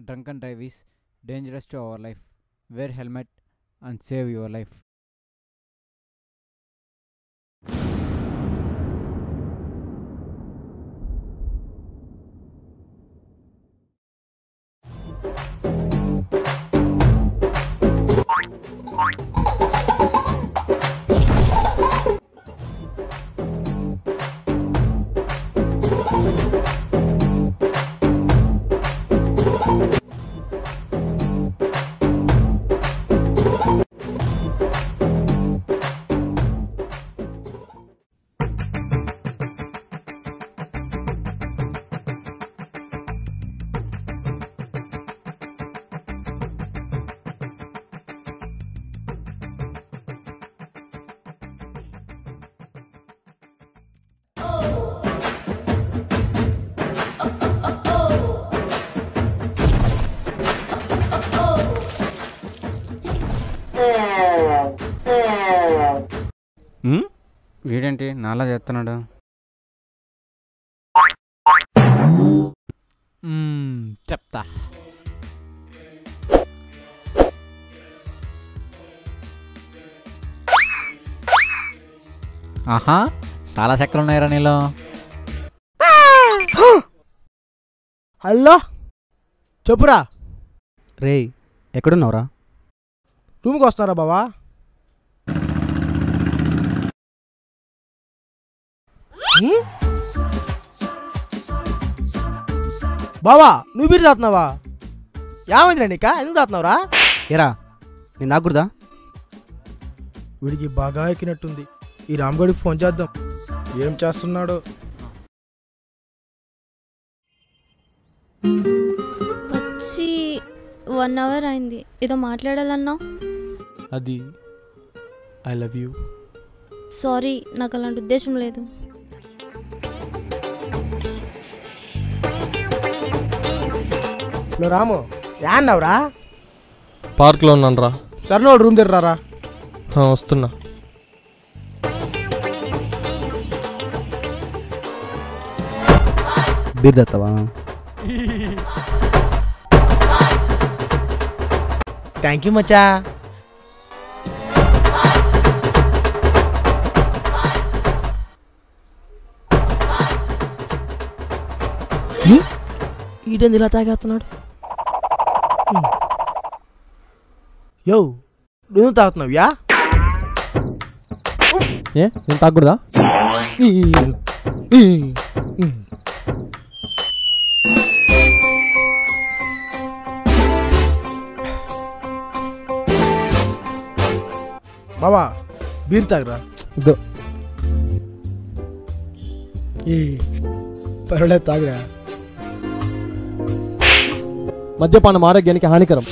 drunken drive is dangerous to our life. Wear helmet and save your life. వీడేంటి నాలా చేస్తున్నాడు? చెప్తా. ఆహా, చాలా చెక్కలు ఉన్నాయిరా నీలో. హలో, చెప్పురా. రే, ఎక్కడున్నావురా? రూమ్కి వస్తారా బావా? బావా, నువ్వు బీరు తాగుతున్నావా? ఏమైందిరా నీక? ఎందుకు తాగుతున్నావురా? ఏరా, నేను తాగుదా? వీడికి బాగా ఎక్కినట్టుంది. ఈ రామ్గడికి ఫోన్ చేద్దాం, ఏం చేస్తున్నాడో. వచ్చి 1 hour అయింది. ఏదో మాట్లాడాలన్నా. అది ఐ లవ్ యూ. సారీ, నాకు అలాంటి ఉద్దేశం లేదు. రాము, ఏన్నావురా? పార్క్లో ఉన్నాను రా. సరే, నువ్వు రూమ్ దగ్గర. వస్తున్నా. బీర్ తెస్తావా? థ్యాంక్ యూ మచ్చా. ఈడేంది ఇలా తాగేస్తున్నాడు? యో, నువ్వు తాగుతున్నావు? యా, నేను తాగకూడదా? బావా, బీర్ తాగరా. పర్వాలేదు, తాగరా. మద్యపానం ఆరోగ్యానికి హానికరం.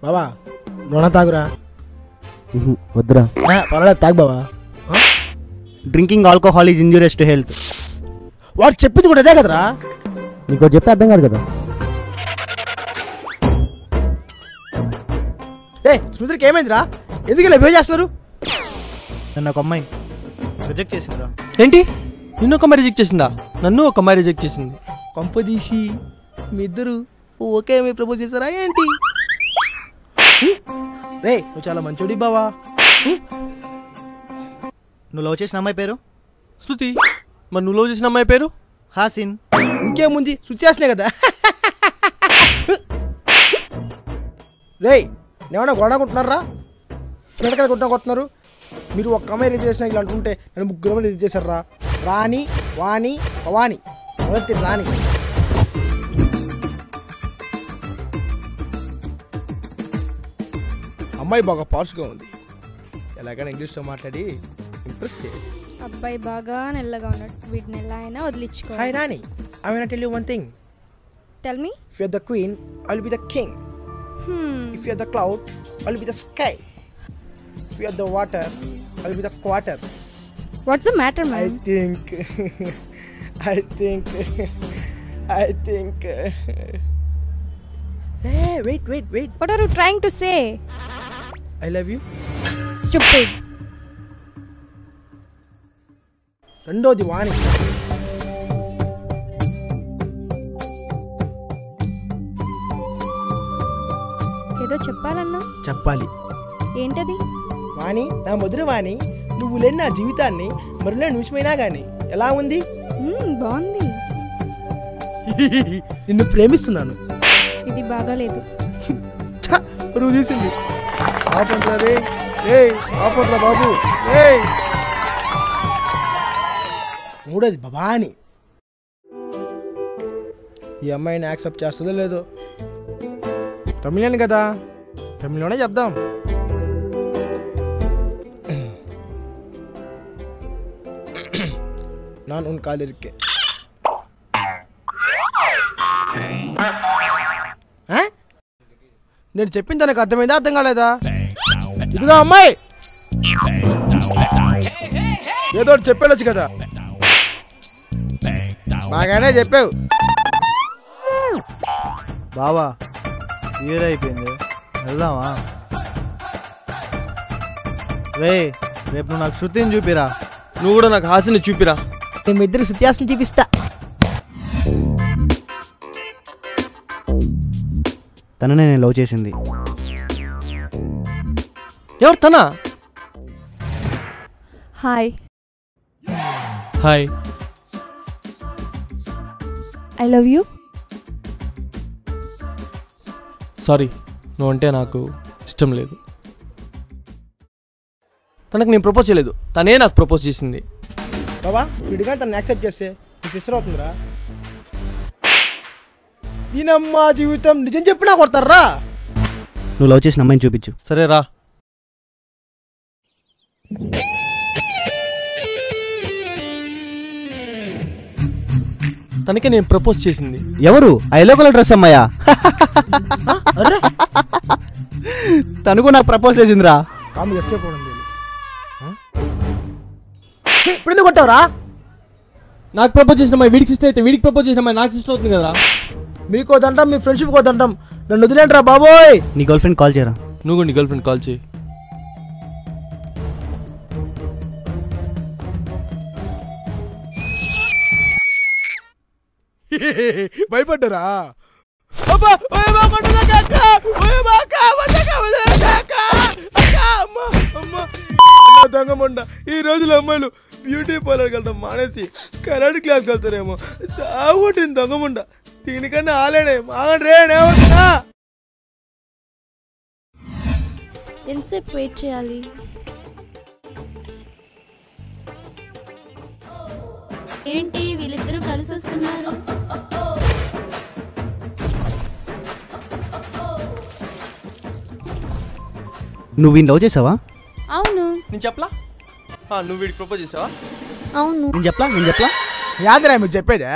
బావా, నూనె తాగురా. వద్దురా. పర్వాలేదు, తాగు బావా. Drinking alcohol is injurious to health. వాడు చెప్పింది కూడా అదే కదరా. నీకు చెప్తే అర్థం కాదు కదా. స్మిత్రికి ఏమైందిరా? ఎందుకు ఇలా బిహేవ్ చేస్తున్నారు? నన్ను ఒక అమ్మాయి రిజెక్ట్ చేసిందిరా. ఏంటి? నిన్ను ఒక అమ్మాయి రిజెక్ట్ చేసిందా? నన్ను ఒక అమ్మాయి రిజెక్ట్ చేసింది. కొంపదీసి మీ ఇద్దరు ఓకే మీ ప్రపోజ్ చేశారా ఏంటి? రే, నువ్వు చాలా మంచోడి బావా. నువ్వు లవ్ చేసిన అమ్మాయి పేరు? శృతి. మరి నువ్వు లవ్ చేసిన అమ్మాయి పేరు? హాసిన్. ఇంకేముంది, శుచి చేసినా కదా. రే, నేమన్నా గొడవకుంటున్నారా? పిడకలు కొట్టున్నారు. మీరు ఒక్క అమ్మాయి రిజెక్ట్ చేసినా ఇలా అంటుంటే నన్ను 3 మంది రిజెక్ట్ చేశారా? రాణి, వాణి, భవాని, మొదటి రాణి. అమ్మాయి బాగా పార్ష్గా ఉంది. ఎలాగైనా ఇంగ్లీష్లో మాట్లాడి ఇంప్రెస్ చేయాలి. అబ్బాయి బాగా నల్లగా ఉన్నాడు. వీటిని ఎలా అయినా వదిలించుకో. Hi Rani, I want to tell you one thing. Tell me. If you're the queen, I'll be the king. If you're the cloud, I'll be the sky. If you're the water, I'll be the quarter. What's the matter, man? I think. Hey, wait. What are you trying to say? I love you. Stupid. రెండోది వాణి. ఏదో చెప్పాలన్నా చెప్పాలి. ఏంటది? వాణి, నా మధుర వాణి, నువ్వు లేని నా జీవితాన్ని మరిలో నిమిషమైనా కానీ ఎలా ఉంది? బాగుంది. నిన్ను ప్రేమిస్తున్నాను. ఇది బాగాలేదు. పరువు తీసింది. ఆపండి ఆపట్లా బాబు. మూడోది భవాని. ఈ అమ్మాయిని యాక్సెప్ట్ చేస్తుందో లేదో. తమిళని కదా, తమిళ్లోనే చెప్దాం. நான் உன் கால் இருக்கேன். నేను చెప్పింది తనకు అర్థమైందా అర్థం కాలేదా? ఇదిగో అమ్మాయి, ఏదో చెప్పేళ్ళచ్చు కదా. బాగానే చెప్పావు. బావా ఏదైపోయింది, వెళ్దామా? రేపు నువ్వు నాకు శృతిని చూపిరా. నువ్వు కూడా నాకు హాసిని చూపిరా. మేము ఇద్దరు సుత్యాసం చూపిస్తా. తననే నేను లవ్ చేసింది. ఎవరు తనా? Hi. Hi. I love you. Sorry, నువ్వంటే నాకు ఇష్టం లేదు. తనకు నేను ప్రపోజ్ చేయలేదు, తనే నాకు ప్రపోజ్ చేసింది. బాబా విడిగా తను యాక్సెప్ట్ చేస్తే నీ సిస్టర్ అవుతుందిరా. దీనమ్మా జీవితం నిజం చెప్పినా కొడతారా? నువ్వు లవ్ చేసిన అమ్మాయిని చూపించు. సరే రా. తనకే నేను ప్రపోజ్ చేసింది. ఎవరు? ఆ ఎల్లో కలర్ డ్రెస్ అమ్మాయా? తనుకు నాకు ప్రపోజ్ చేసిందిరా. కాము ఎస్కేప్ అవడం లేదు. ఇప్పుడు ఎందుకు కొట్టావురా? నాకు ప్రపోజ్ చేసిన అమ్మాయి వీడికి సిస్టర్ అయితే వీడికి ప్రపోజ్ చేసిన అమ్మాయి నాకు సిస్టర్ అవుతుంది కదరా. మీకో దండం, మీ ఫ్రెండ్షిప్ కో దండం. నన్ను వదిలేంట్రా బాబోయ్. నీ గర్ల్ ఫ్రెండ్ కాల్ చేయరా. నువ్వు నీ గర్ల్ ఫ్రెండ్ కాల్ చేయి. భయపడ్డారా? దొంగమండ. ఈ రోజులో అమ్మాయిలు బ్యూటీ పార్లర్కి వెళ్తాం మానేసి కరాటే క్లాస్కి వెళ్తారేమో. సాగుంటుంది దొంగమండ. దీనికన్నా ఆలేడే మాగండ్రేనా. ఎంతసేపు వెయిట్ చేయాలి? ఏంటి వీళ్ళిద్దరూ కలిసి వస్తున్నారు? నువ్వు వీడిని లవ్ చేసావా? అవును. నేను చెప్పలా? నువ్వు వీడికి ప్రపోజ్ చేసావా? అవును. నేను చెప్పలా? యాదరా మీరు చెప్పేదా?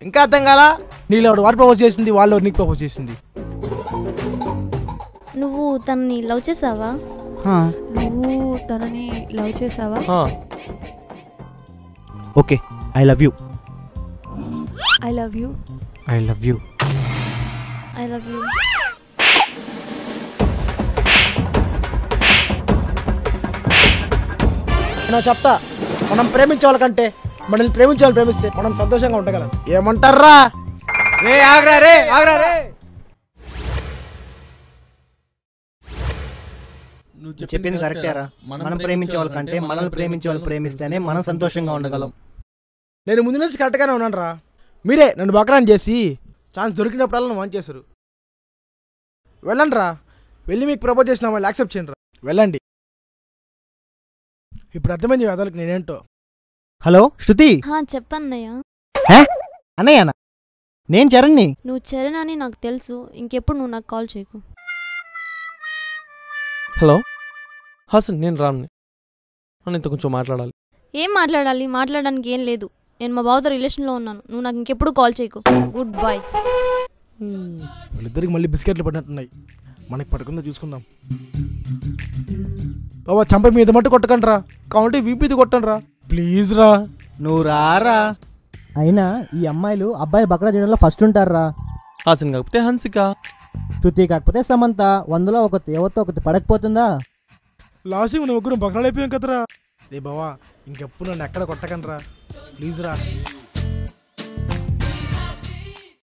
ఇంకా అర్థం కాలా? నీళ్ళు వాడు ప్రపోజ్ చేసింది, వాళ్ళు నీకు ప్రపోజ్ చేసింది. నువ్వు తనని లవ్ చేసావా? నువ్వు తనని లవ్ చేసావా? Okay, I love you. I love you. I love you. I love you. నా చెప్తా, మనం ప్రేమించే వాళ్ళకంటే మనల్ని ప్రేమించే వాళ్ళు ప్రేమిస్తే మనం సంతోషంగా ఉండగలం. ఏమంటారా? నువ్వు చెప్పింది కరెక్టేరా. మనం ప్రేమించే వాళ్ళకంటే మనల్ని ప్రేమించే వాళ్ళు ప్రేమిస్తేనే మనం సంతోషంగా ఉండగలం. నేను ముందు నుంచి కరెక్ట్గానే ఉన్నాను రా. మీరే నన్ను బకరాన్ చేసి ఛాన్స్ దొరికినప్పుడల్లా నన్ను వాన్ చేశారు. వెళ్ళండి రా, వెళ్ళి మీకు ప్రపోజ్ చేసిన వాళ్ళు యాక్సెప్ట్ చేయండి రా. వెళ్ళండి. ఇప్పుడు అర్థమైంది వేదాలకు నేనేంటో. హలో శృతి. చెప్పన్నయ్య. అన్నయ్యనా? నేను చరణ్ని. నువ్వు చరణ్ అని నాకు తెలుసు. ఇంకెప్పుడు నువ్వు నాకు కాల్ చేయకు. హలో హాసన్, నేను రామ్ని. నీతో కొంచెం మాట్లాడాలి. ఏం మాట్లాడాలి? మాట్లాడడానికి ఏం లేదు. నేను మా బావతో రిలేషన్లో ఉన్నాను. నువ్వు నాకు ఇంకెప్పుడు కాల్ చేయకు. Good bye. వాళ్ళిద్దరికి మళ్ళీ బిస్కెట్లు పడినట్టున్నాయి. మనకి పడుకుందో చూసుకుందాం. బాబా చంప మీద మట్టు కొట్టకండి రా, కావంటే వీపీది కొట్టండి రా ప్లీజ్ రా. నువ్వు రారా. అయినా ఈ అమ్మాయిలు అబ్బాయిలు బకరా చేయడంలో ఫస్ట్ ఉంటారా. హాసన్ కాకపోతే హన్సిక, శృతి కాకపోతే సమంత. 100లో ఒకటి ఎవరితో ఒకటి పడకపోతుందా? లాస్ట్ మనం ముగ్గురం బకరాలు అయిపోయాం కదరా. రే బావా ఇంకెప్పుడు నన్ను ఎక్కడ కొట్టకండి రా ప్లీజ్ రా.